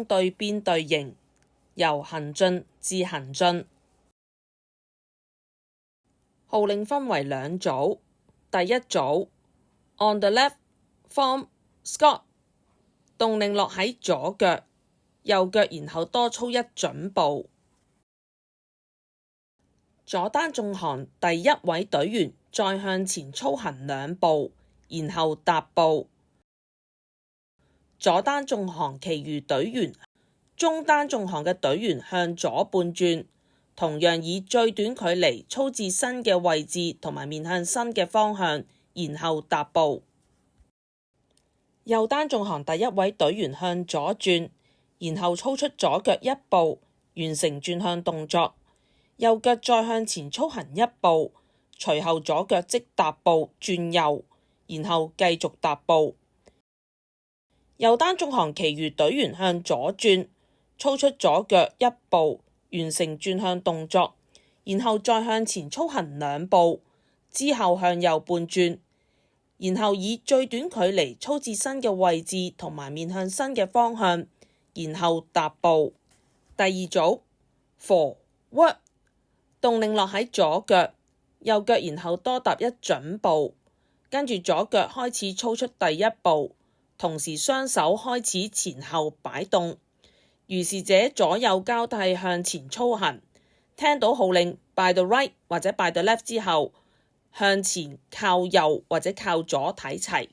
相對變隊形，由行進至行進。號令分為兩組，第一組 On the left, form Scott， 動令落喺左腳，右腳然後多操一準步。左單縱行第一位隊員再向前操行兩步，然後踏步。左單縱行其餘隊員，中單縱行嘅隊員向左半轉，同樣以最短距離操至新嘅位置同埋面向新嘅方向，然後踏步。右單縱行第一位隊員向左轉，然後操出左腳一步，完成轉向動作。右腳再向前操行一步，隨後左腳即踏步轉右，然後繼續踏步。右單縱行其餘隊員向左轉，操出左腳一步，完成轉向動作，然後再向前操行兩步，之後向右半轉，然後以最短距離操至新嘅位置同埋面向新嘅方向，然後踏步。第二組 Forward， 動令落喺左腳，右腳然後多踏一準步，跟住左腳開始操出第一步，同時雙手開始前後擺動，如是者左右交替向前操行。聽到號令 by the right 或者 by the left 之後，向前靠右或者靠左睇齊。